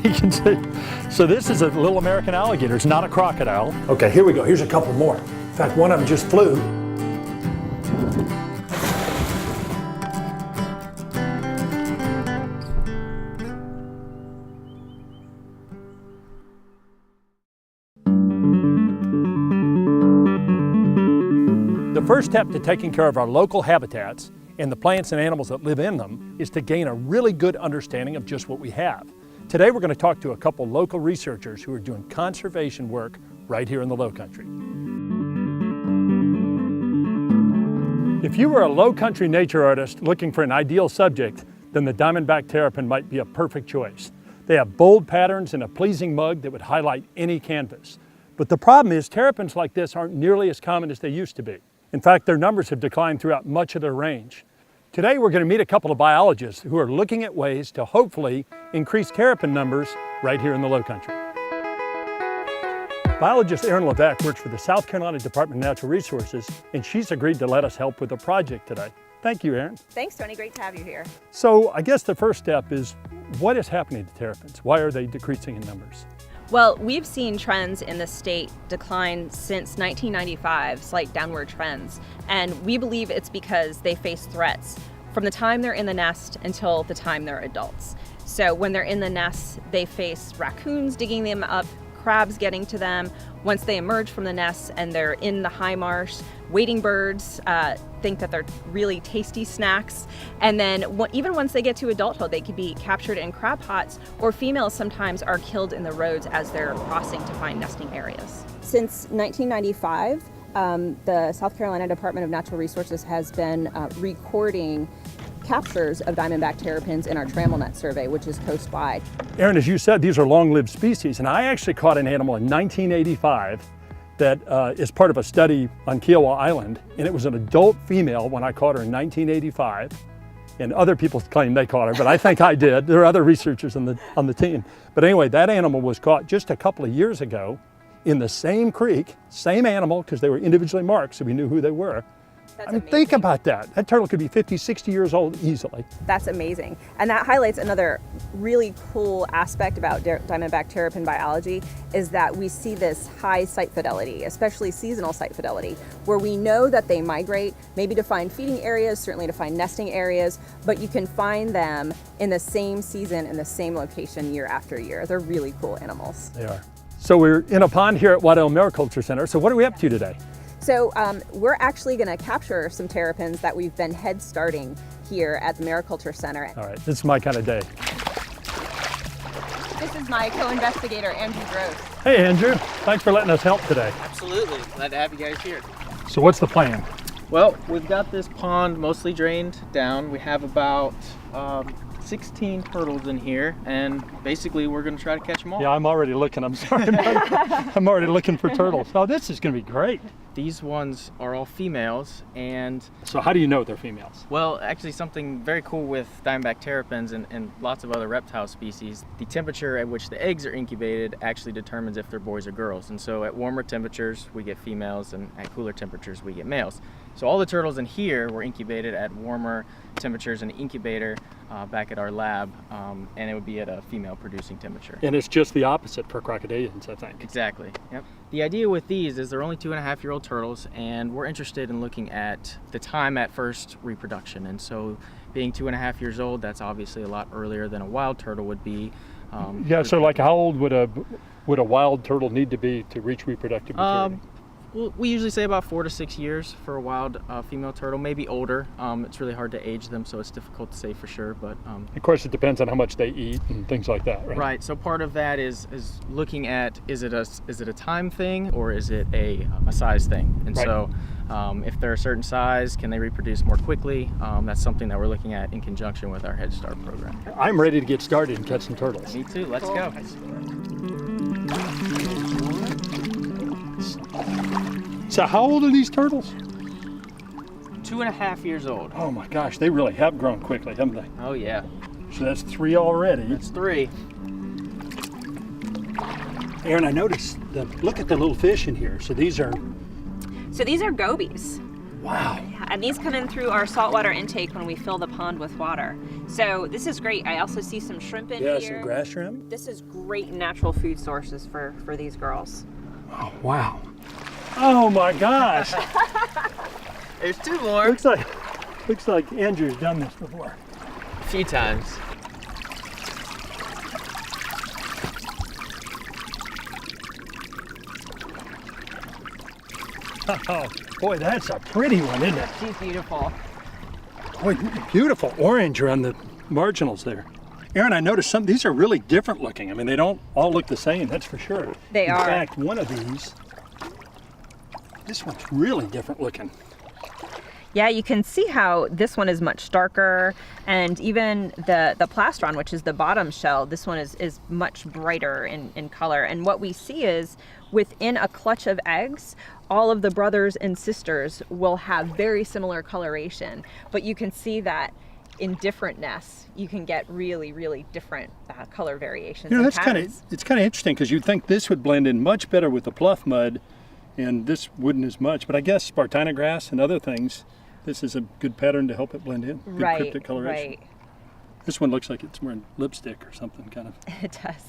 You can see. So this is a little American alligator. It's not a crocodile. Okay, here we go. Here's a couple more. In fact, one of them just flew. The first step to taking care of our local habitats and the plants and animals that live in them is to gain a really good understanding of just what we have. Today we're going to talk to a couple local researchers who are doing conservation work right here in the Lowcountry. If you were a Lowcountry nature artist looking for an ideal subject, then the Diamondback Terrapin might be a perfect choice. They have bold patterns and a pleasing mug that would highlight any canvas. But the problem is terrapins like this aren't nearly as common as they used to be. In fact, their numbers have declined throughout much of their range. Today, we're going to meet a couple of biologists who are looking at ways to hopefully increase terrapin numbers right here in the Lowcountry. Biologist Erin Levesque works for the South Carolina Department of Natural Resources, and she's agreed to let us help with the project today. Thank you, Erin. Thanks, Tony. Great to have you here. So I guess the first step is, what is happening to terrapins? Why are they decreasing in numbers? Well, we've seen trends in the state decline since 1995, slight downward trends, and we believe it's because they face threats from the time they're in the nest until the time they're adults. So when they're in the nest, they face raccoons digging them up, crabs getting to them. Once they emerge from the nest and they're in the high marsh, wading birds think that they're really tasty snacks. And then even once they get to adulthood, they can be captured in crab pots, or females sometimes are killed in the roads as they're crossing to find nesting areas. Since 1995, the South Carolina Department of Natural Resources has been recording captures of Diamondback terrapins in our trammel net survey, which is coast-wide. Erin, as you said, these are long-lived species, and I actually caught an animal in 1985 that is part of a study on Kiowa Island, and it was an adult female when I caught her in 1985, and other people claim they caught her, but I think I did. There are other researchers on the team. But anyway, that animal was caught just a couple of years ago in the same creek, same animal, because they were individually marked, so we knew who they were. That's I mean, amazing. think about that. That turtle could be 50, 60 years old easily. That's amazing. And that highlights another really cool aspect about Diamondback terrapin biology is that we see this high site fidelity, especially seasonal site fidelity, where we know that they migrate, maybe to find feeding areas, certainly to find nesting areas, but you can find them in the same season in the same location year after year. They're really cool animals. They are. So we're in a pond here at Waddell Mariculture Center. So what are we up to today? So we're actually going to capture some terrapins that we've been head starting here at the Mariculture Center. All right, this is my kind of day. This is my co-investigator, Andrew Gross. Hey Andrew, thanks for letting us help today. Absolutely, glad to have you guys here. So what's the plan? Well, we've got this pond mostly drained down. We have about 16 turtles in here, and basically we're going to try to catch them all. Yeah, I'm already looking, I'm sorry. I'm already looking for turtles. Oh, this is going to be great. These ones are all females, and So how do you know they're females? well, actually something very cool with Diamondback terrapins and lots of other reptile species, the temperature at which the eggs are incubated actually determines if they're boys or girls. And so at warmer temperatures we get females, and at cooler temperatures we get males. So all the turtles in here were incubated at warmer temperatures in an incubator back at our lab, and it would be at a female producing temperature. And it's just the opposite for crocodilians, I think. Exactly. Yep. The idea with these is they're only 2.5-year-old turtles, and we're interested in looking at the time at first reproduction. And so being 2.5 years old, that's obviously a lot earlier than a wild turtle would be. Yeah, so like how old would a wild turtle need to be to reach reproductive maturity? Well, we usually say about 4 to 6 years for a wild female turtle, maybe older. It's really hard to age them, so it's difficult to say for sure. But Of course, it depends on how much they eat and things like that, right? right. So part of that is looking at is it a time thing or is it a size thing? And Right. so if they're a certain size, can they reproduce more quickly? That's something that we're looking at in conjunction with our Head Start program. I'm ready to get started and catch some turtles. Me too. Let's go. So how old are these turtles? 2.5 years old. Oh my gosh, they really have grown quickly, haven't they? Oh yeah. So that's 3 already. That's 3. Erin, I noticed, look at the little fish in here. So these are So these are gobies. Wow. Yeah, and these come in through our saltwater intake when we fill the pond with water. So this is great. I also see some shrimp in here. Yeah, some grass shrimp. This is great natural food sources for these girls. Oh, wow. Oh my gosh. There's 2 more. Looks like Andrew's done this before. A few times. Oh, boy, that's a pretty one, isn't it? She's beautiful. Boy, beautiful orange around the marginals there. Aaron, I noticed these are really different looking. I mean, they don't all look the same, that's for sure. They are. In fact, one of this one's really different looking. Yeah, you can see how this one is much darker, and even the plastron, which is the bottom shell, this one is much brighter in color. And what we see is within a clutch of eggs, all of the brothers and sisters will have very similar coloration, but you can see that in different nests, you can get really, really different color variations. You know, and it's kind of interesting because you'd think this would blend in much better with the pluff mud, and this wouldn't as much. But I guess Spartina grass and other things, this is a good pattern to help it blend in. Good cryptic coloration. Right. This one looks like it's wearing lipstick or something, kind of. It does.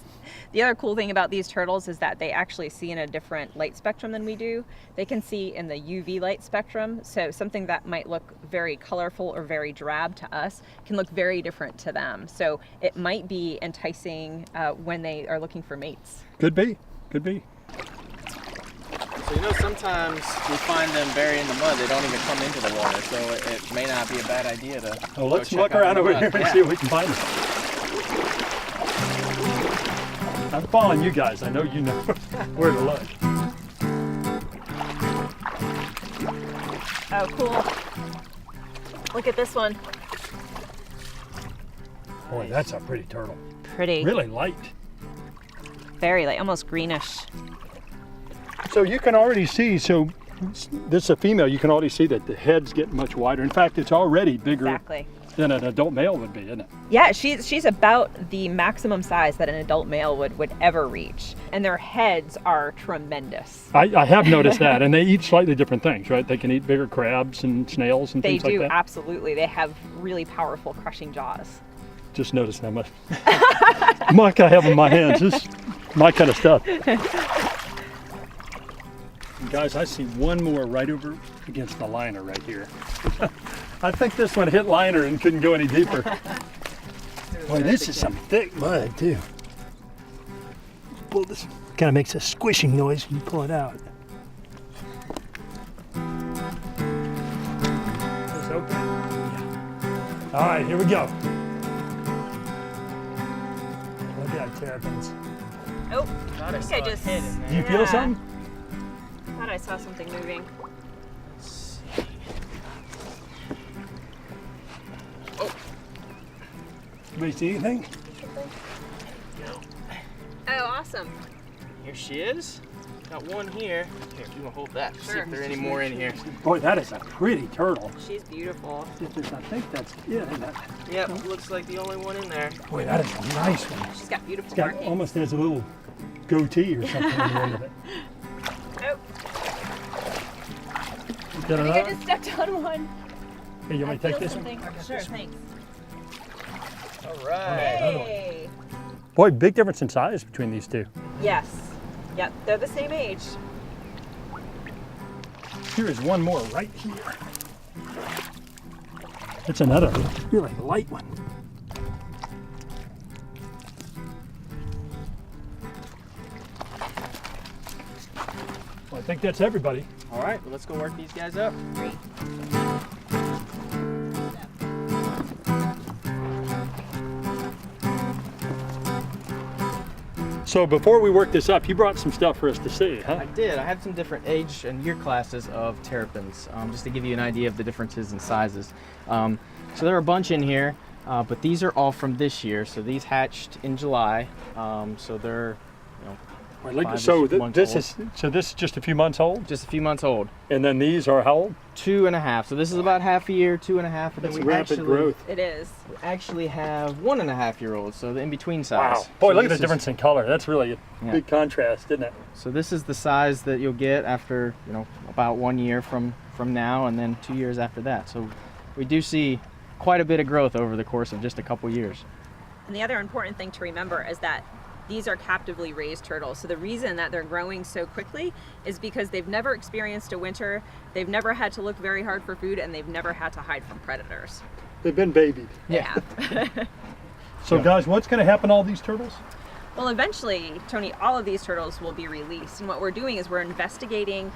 The other cool thing about these turtles is that they actually see in a different light spectrum than we do. They can see in the UV light spectrum, so something that might look very colorful or very drab to us can look very different to them. So it might be enticing when they are looking for mates. Could be, could be. So you know, sometimes we find them buried in the mud. They don't even come into the water, so it may not be a bad idea to Oh, let's go look check out around the over mud. here and Yeah. see if we can find them. I'm following you guys. I know you know where to look. Oh, cool. Look at this one. Boy, that's a pretty turtle. Pretty. Really light. Very light, almost greenish. So you can already see, so this is a female, you can already see that the head's getting much wider. In fact, it's already bigger Exactly. than an adult male would be, isn't it? Yeah, she's about the maximum size that an adult male would ever reach. And their heads are tremendous. I have noticed that, and they eat slightly different things, right? They can eat bigger crabs and snails and They things like do, that. absolutely. They have really powerful crushing jaws. Just noticed how much muck I have in my hands. This is my kind of stuff. Guys, I see one more right over against the liner right here. I think this one hit liner and couldn't go any deeper. Boy, this is some thick mud too. Pull this, kind of makes a squishing noise when you pull it out. This open? Yeah. All right, here we go. Look at terrapins. Oh, Thought I think I just, hit in there. Do you feel Yeah. something? thought I saw something moving. Anybody see anything? Oh, awesome. Here she is. Got one here. Here, you want to hold that? See Sure. if there are any more in here. Boy, that is a pretty turtle. She's beautiful. I think that's it. Isn't it? Yep, looks like the only one in there. Boy, that is a nice one. She's got beautiful It's got markings. almost has a little goatee or something on the end of it. Oh, Got I another think I one? just stepped on one. Hey, you want me to take Feel this one? something. Sure, thanks. All right. Hey. Boy, big difference in size between these two. Yes. Yep, they're the same age. Here is one more right here. It's another really light one. Well, I think that's everybody. All right, well, let's go work these guys up. Great. So before we work this up, you brought some stuff for us to see, huh? I did. I had some different age and year classes of terrapins, just to give you an idea of the differences in sizes. So there are a bunch in here, but these are all from this year. So these hatched in July, so they're Well, look, 5-ish so months this old. is just a few months old, Just a few months old. and then these are how old? 2.5. So this is about half a year, 2.5. And then That's we rapid growth. It is. actually have 1.5-year-olds, so the in-between size. Wow, boy, So look at the this is- difference in color. That's really a Yeah. big contrast, isn't it? So this is the size that you'll get after, about 1 year from now, and then 2 years after that. So we do see quite a bit of growth over the course of just a couple years. And the other important thing to remember is that these are captively raised turtles. So the reason that they're growing so quickly is because they've never experienced a winter, they've never had to look very hard for food, and they've never had to hide from predators. They've been babied. Yeah. So guys, what's going to happen to all these turtles? Well, eventually, Tony, all of these turtles will be released. And what we're doing is we're investigating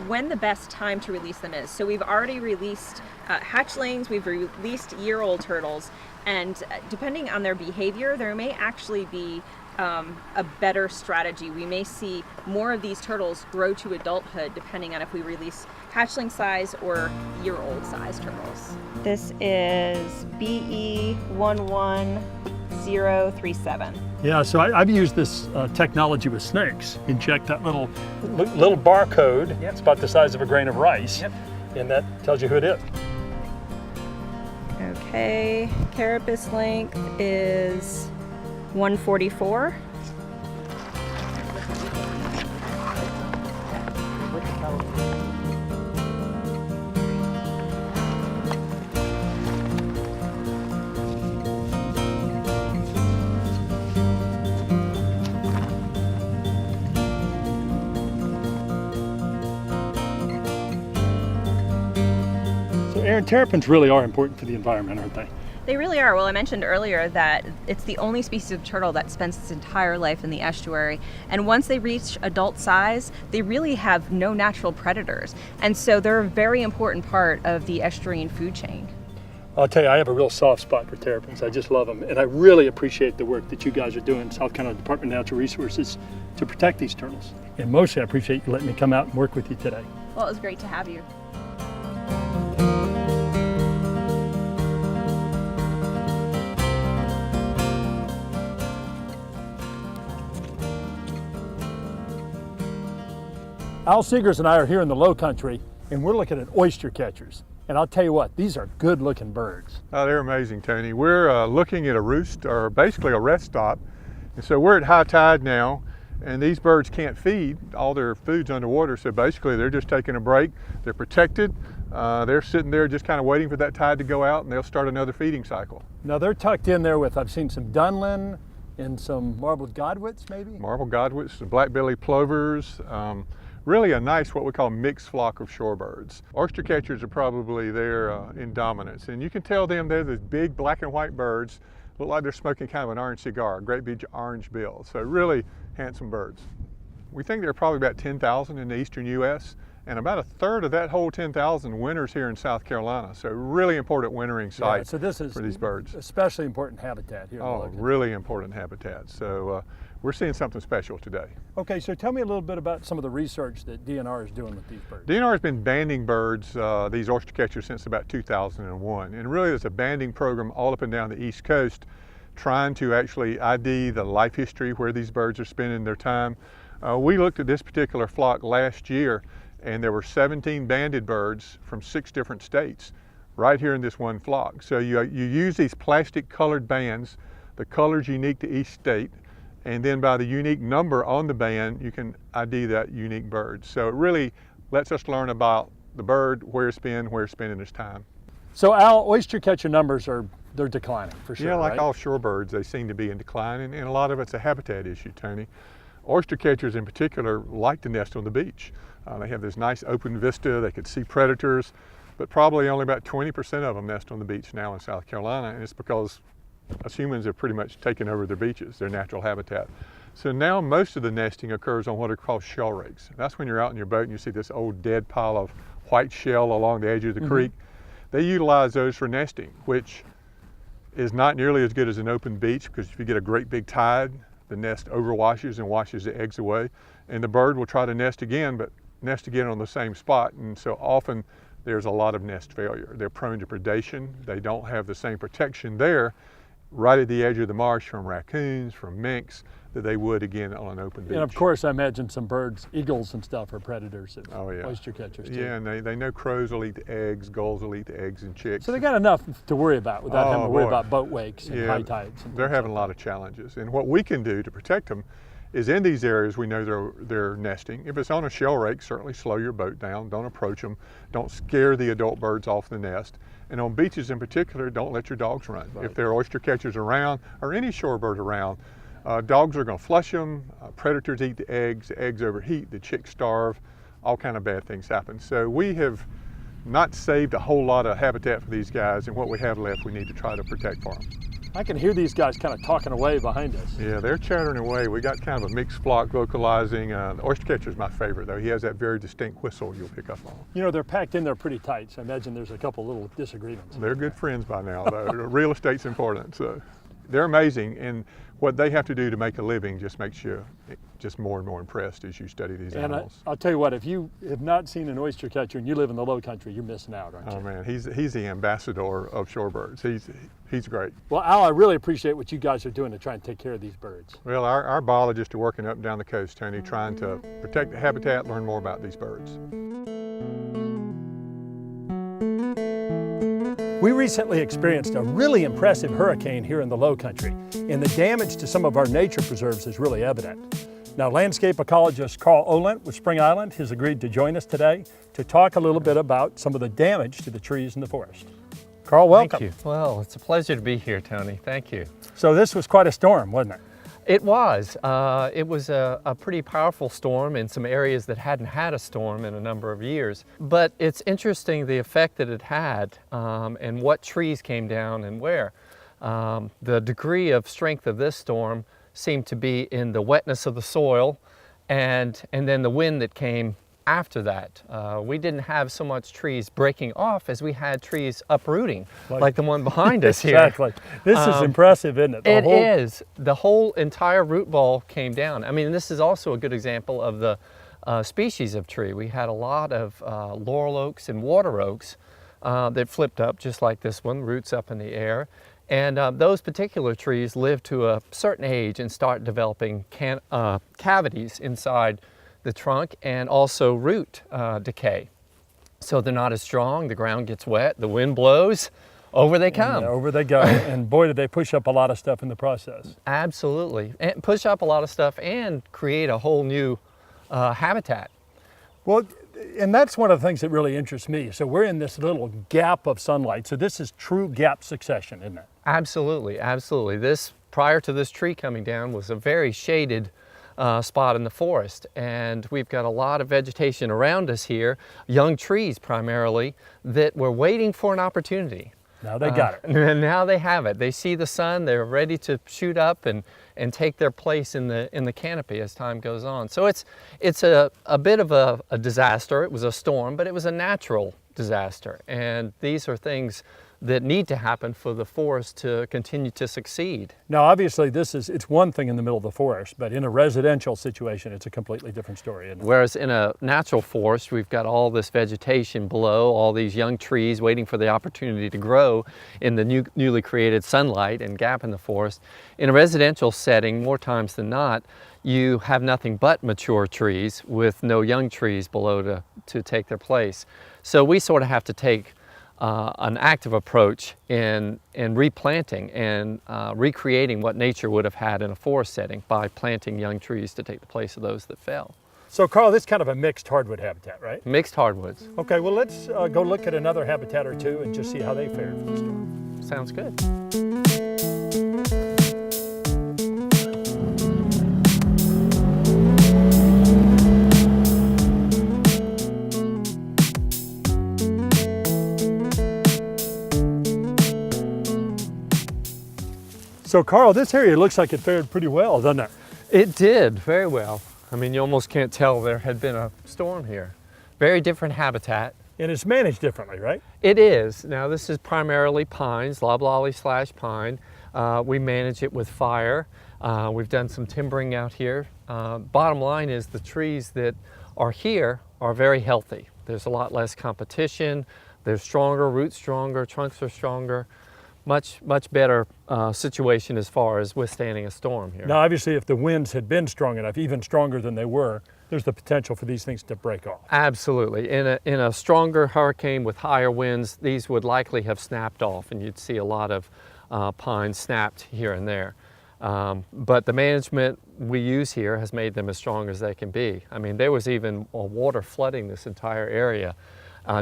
when the best time to release them is. So we've already released hatchlings, we've released year-old turtles, and depending on their behavior, there may actually be a better strategy. We may see more of these turtles grow to adulthood depending on if we release hatchling size or year-old size turtles. This is BE11037. Yeah, so I've used this technology with snakes. You can check that little barcode. Yep. It's about the size of a grain of rice. Yep. And that tells you who it is. Okay, carapace length is 144. So Aaron, terrapins really are important for the environment, aren't they? They really are. Well, I mentioned earlier that it's the only species of turtle that spends its entire life in the estuary. And once they reach adult size, they really have no natural predators. And so they're a very important part of the estuarine food chain. I'll tell you, I have a real soft spot for terrapins. I just love them. And I really appreciate the work that you guys are doing, South Carolina Department of Natural Resources, to protect these turtles. And mostly I appreciate you letting me come out and work with you today. Well, it was great to have you. Al Seegers and I are here in the low country, and we're looking at oyster catchers. And I'll tell you what, these are good looking birds. Oh, they're amazing, Tony. We're looking at a roost, or basically a rest stop. And so we're at high tide now, and these birds can't feed. All their food's underwater, so basically they're just taking a break. They're protected. They're sitting there just kind of waiting for that tide to go out, and they'll start another feeding cycle. Now they're tucked in there with, I've seen some dunlin and some marbled godwits maybe? Marble godwits, the black-bellied plovers, really a nice what we call mixed flock of shorebirds. Oyster catchers are probably there in dominance, and you can tell them they're these big black and white birds, look like they're smoking kind of an orange cigar, a great big orange bill. So really handsome birds. We think there are probably about 10,000 in the eastern U.S., and about a third of that whole 10,000 winters here in South Carolina. So really important wintering site so this is for these birds. Especially important habitat here. in the low Oh, country. really important habitat. So we're seeing something special today. Okay, so tell me a little bit about some of the research that DNR is doing with these birds. DNR has been banding birds, these oyster catchers, since about 2001. And really there's a banding program all up and down the East Coast trying to actually ID the life history where these birds are spending their time. We looked at this particular flock last year, and there were 17 banded birds from 6 different states right here in this one flock. So you use these plastic colored bands, the colors unique to each state, and then by the unique number on the band, you can ID that unique bird. So it really lets us learn about the bird, where it's been, where it's spending its time. So Al, oyster catcher numbers they're declining for sure, Yeah, like right? all shore they seem to be in decline, and a lot of it's a habitat issue, Tony. Oyster catchers in particular like to nest on the beach. They have this nice open vista, they could see predators, but probably only about 20% of them nest on the beach now in South Carolina, and it's because us humans have pretty much taken over their beaches, their natural habitat. So now most of the nesting occurs on what are called shell rigs. That's when you're out in your boat and you see this old dead pile of white shell along the edge of the creek. They utilize those for nesting, which is not nearly as good as an open beach, because if you get a great big tide, the nest overwashes and washes the eggs away, and the bird will try to nest again, but nest again on the same spot, and so often there's a lot of nest failure. They're prone to predation. They don't have the same protection there right at the edge of the marsh from raccoons, from minks, that they would again on an open beach. And of course, I imagine some birds, eagles and stuff, are predators of Oh yeah. oyster catchers too. Yeah, and they know crows will eat the eggs, gulls will eat the eggs and chicks. So they got enough to worry about without having to worry boy. about boat wakes and Yeah, high tides. And they're things having a like lot of challenges. And what we can do to protect them is in these areas we know they're nesting. If it's on a shell rake, certainly slow your boat down. Don't approach them. Don't scare the adult birds off the nest. And on beaches in particular, don't let your dogs run. Right. If there are oyster catchers around or any shorebird around, dogs are going to flush them. Predators eat the eggs overheat, the chicks starve, all kind of bad things happen. So we have not saved a whole lot of habitat for these guys, and what we have left we need to try to protect for them. I can hear these guys kind of talking away behind us. Yeah, they're chattering away. We got kind of a mixed flock vocalizing. The oyster catcher is my favorite though. He has that very distinct whistle you'll pick up on. You know, they're packed in there pretty tight, so I imagine there's a couple little disagreements. They're good friends by now though. Real estate's important, so they're amazing, and what they have to do to make a living just makes you just more and more impressed as you study these And animals. I'll tell you what, if you have not seen an oyster catcher and you live in the low country, you're missing out, aren't you? Oh man, he's the ambassador of shorebirds. He's great. Well, Al, I really appreciate what you guys are doing to try and take care of these birds. Well, our biologists are working up and down the coast, Tony, trying to protect the habitat, learn more about these birds. We recently experienced a really impressive hurricane here in the low country, and the damage to some of our nature preserves is really evident. Now, landscape ecologist Carl Olent with Spring Island has agreed to join us today to talk a little bit about some of the damage to the trees in the forest. Carl, welcome. Thank you. Well, it's a pleasure to be here, Tony. Thank you. So this was quite a storm, wasn't it? It was. It was a pretty powerful storm in some areas that hadn't had a storm in a number of years. But it's interesting the effect that it had and what trees came down and where. The degree of strength of this storm seemed to be in the wetness of the soil and then the wind that came after that. We didn't have so much trees breaking off as we had trees uprooting, like the one behind us here. Exactly. This is impressive, isn't it? It is. The whole entire root ball came down. I mean, this is also a good example of the species of tree. We had a lot of laurel oaks and water oaks that flipped up just like this one, roots up in the air. And those particular trees live to a certain age and start developing cavities inside the trunk and also root decay. So they're not as strong, the ground gets wet, the wind blows, over they come. And over they go, and boy did they push up a lot of stuff in the process. Absolutely, and push up a lot of stuff and create a whole new habitat. Well, and that's one of the things that really interests me. So we're in this little gap of sunlight, so this is true gap succession, isn't it? Absolutely, absolutely. This, prior to this tree coming down, was a very shaded spot in the forest, and we've got a lot of vegetation around us here, young trees primarily, that were waiting for an opportunity. Now they got it. And now they have it. They see the sun, they're ready to shoot up and take their place in the canopy as time goes on. So it's a bit of a disaster. It was a storm, but it was a natural disaster, and these are things that need to happen for the forest to continue to succeed. Now obviously it's one thing in the middle of the forest, but in a residential situation it's a completely different story, isn't it? Whereas in a natural forest, we've got all this vegetation below, all these young trees waiting for the opportunity to grow in the newly created sunlight and gap in the forest. In a residential setting, more times than not, you have nothing but mature trees with no young trees below to take their place. So we sort of have to take an active approach in replanting and recreating what nature would have had in a forest setting by planting young trees to take the place of those that fell. So Carl, this is kind of a mixed hardwood habitat, right? Mixed hardwoods. Okay, well let's go look at another habitat or two and just see how they fared for the storm. Sounds good. So Carl, this area looks like it fared pretty well, doesn't it? It did very well. I mean, you almost can't tell there had been a storm here. Very different habitat. And it's managed differently, right? It is. Now this is primarily pines, loblolly / pine. We manage it with fire. We've done some timbering out here. Bottom line is the trees that are here are very healthy. There's a lot less competition. They're stronger, roots stronger, trunks are stronger. much better situation as far as withstanding a storm here. Now, obviously, if the winds had been strong enough, even stronger than they were, there's the potential for these things to break off. Absolutely. In a stronger hurricane with higher winds, these would likely have snapped off, and you'd see a lot of pines snapped here and there. But the management we use here has made them as strong as they can be. I mean, there was even water flooding this entire area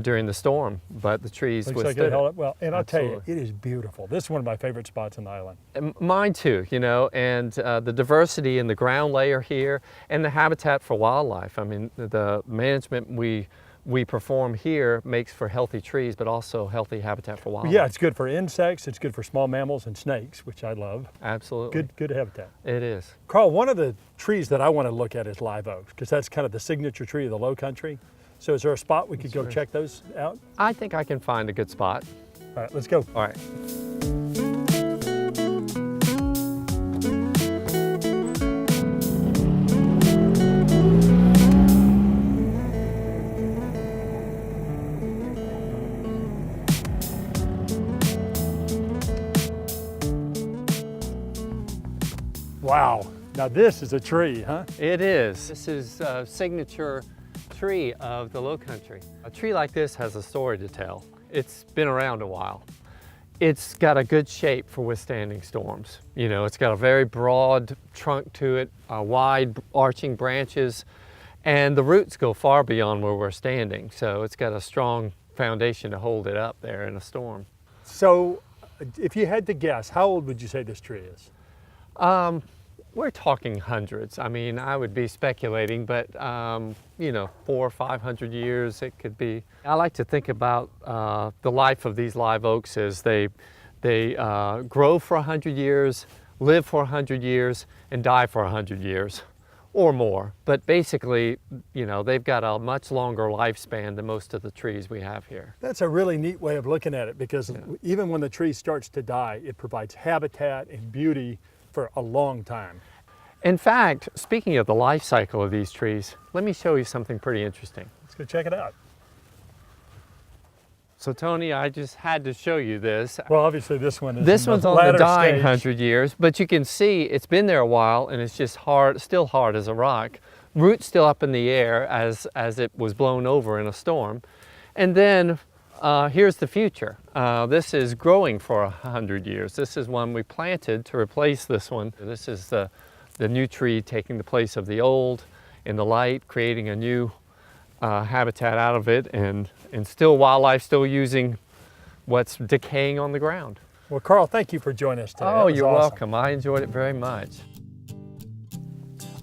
during the storm, but the trees Looks like withstood it held it. up well. And I'll tell you, Absolutely. it is beautiful. This is one of my favorite spots on the island. Mine too, you know, and the diversity in the ground layer here and the habitat for wildlife. I mean, the management we perform here makes for healthy trees, but also healthy habitat for wildlife. Yeah, it's good for insects, it's good for small mammals and snakes, which I love. Absolutely. Good habitat. It is. Carl, one of the trees that I want to look at is live oaks, because that's kind of the signature tree of the low country. So is there a spot we could go check those out? I think I can find a good spot. All right, let's go. All right. Wow, now this is a tree, huh? It is. This is a signature tree of the low country. A tree like this has a story to tell. It's been around a while. It's got a good shape for withstanding storms. You know, it's got a very broad trunk to it, wide arching branches, and the roots go far beyond where we're standing. So it's got a strong foundation to hold it up there in a storm. So if you had to guess, how old would you say this tree is? We're talking hundreds. I mean, I would be speculating, but you know, 400 or 500 years it could be. I like to think about the life of these live oaks as they grow for 100 years, live for 100 years, and die for 100 years or more. But basically, you know, they've got a much longer lifespan than most of the trees we have here. That's a really neat way of looking at it, because even when the tree starts to die, it provides habitat and beauty for a long time. In fact, speaking of the life cycle of these trees, let me show you something pretty interesting. Let's go check it out. So Tony, I just had to show you this. Well, obviously this one is This in one's on latter the dying stage. 100 years, but you can see it's been there a while and it's just hard, still hard as a rock. Roots still up in the air as it was blown over in a storm. And then here's the future. This is growing for 100 years. This is one we planted to replace this one. This is the new tree taking the place of the old in the light, creating a new habitat out of it, and still wildlife still using what's decaying on the ground. Well, Carl, thank you for joining us today. That Oh, was you're awesome. welcome. I enjoyed it very much.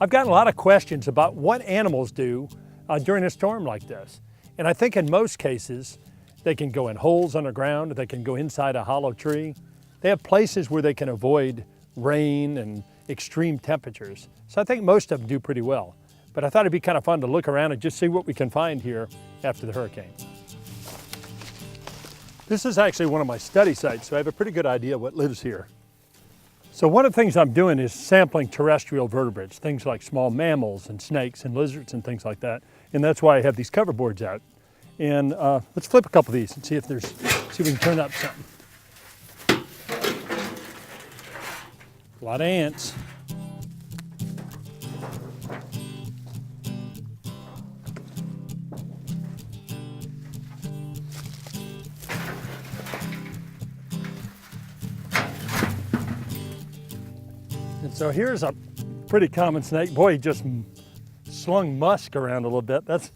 I've gotten a lot of questions about what animals do during a storm like this. And I think in most cases, they can go in holes underground, they can go inside a hollow tree. They have places where they can avoid rain and extreme temperatures. So I think most of them do pretty well. But I thought it'd be kind of fun to look around and just see what we can find here after the hurricane. This is actually one of my study sites, so I have a pretty good idea what lives here. So one of the things I'm doing is sampling terrestrial vertebrates, things like small mammals and snakes and lizards and things like that. And that's why I have these cover boards out. And let's flip a couple of these and see if we can turn up something. A lot of ants. And so here's a pretty common snake. Boy, he just slung musk around a little bit. That's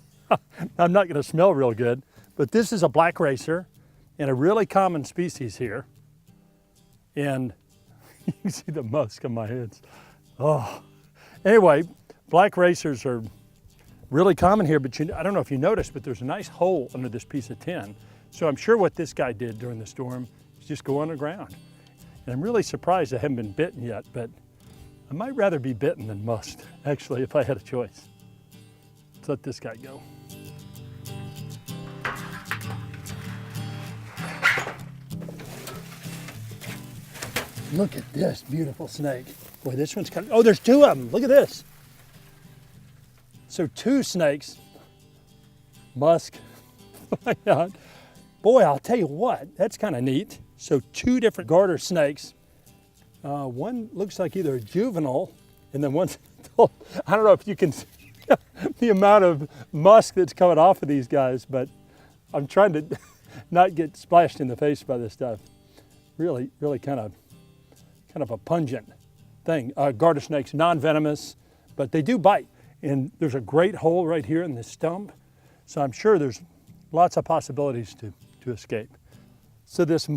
I'm not going to smell real good, but this is a black racer and a really common species here. And you can see the musk on my hands. Oh, anyway, black racers are really common here, but I don't know if you noticed, but there's a nice hole under this piece of tin. So I'm sure what this guy did during the storm is just go underground. And I'm really surprised I haven't been bitten yet, but I might rather be bitten than musked, actually, if I had a choice. Let's let this guy go. Look at this beautiful snake. Boy, this one's kind of, oh, there's two of them. Look at this. So 2 snakes, musk. Oh my God. Boy, I'll tell you what, that's kind of neat. So 2 different garter snakes. One looks like either a juvenile, and then one's adult. I don't know if you can see the amount of musk that's coming off of these guys, but I'm trying to not get splashed in the face by this stuff. Really kind of a pungent thing. Garter snakes, non-venomous, but they do bite. And there's a great hole right here in the stump, so I'm sure there's lots of possibilities to escape. So this,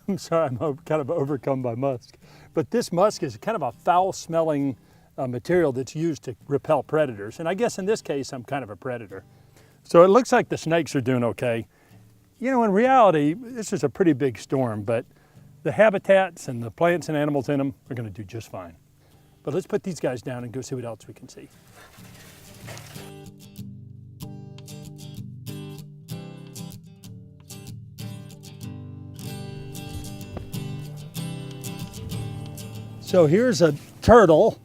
I'm sorry, I'm kind of overcome by musk, but this musk is kind of a foul-smelling material that's used to repel predators. And I guess in this case, I'm kind of a predator. So it looks like the snakes are doing okay. You know, in reality, this is a pretty big storm, but the habitats and the plants and animals in them are going to do just fine. But let's put these guys down and go see what else we can see. So here's a turtle,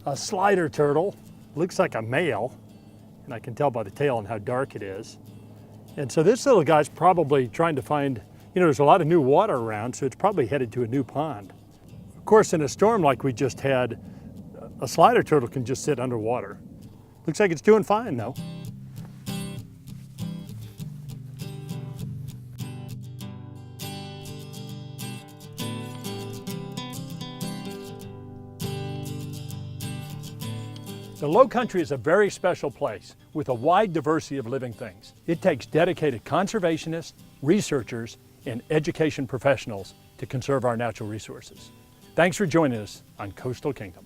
a slider turtle. Looks like a male, and I can tell by the tail and how dark it is. And so this little guy's probably trying to find, you know, there's a lot of new water around, so it's probably headed to a new pond. Of course, in a storm like we just had, a slider turtle can just sit underwater. Looks like it's doing fine though. The Low Country is a very special place with a wide diversity of living things. It takes dedicated conservationists, researchers, and education professionals to conserve our natural resources. Thanks for joining us on Coastal Kingdom.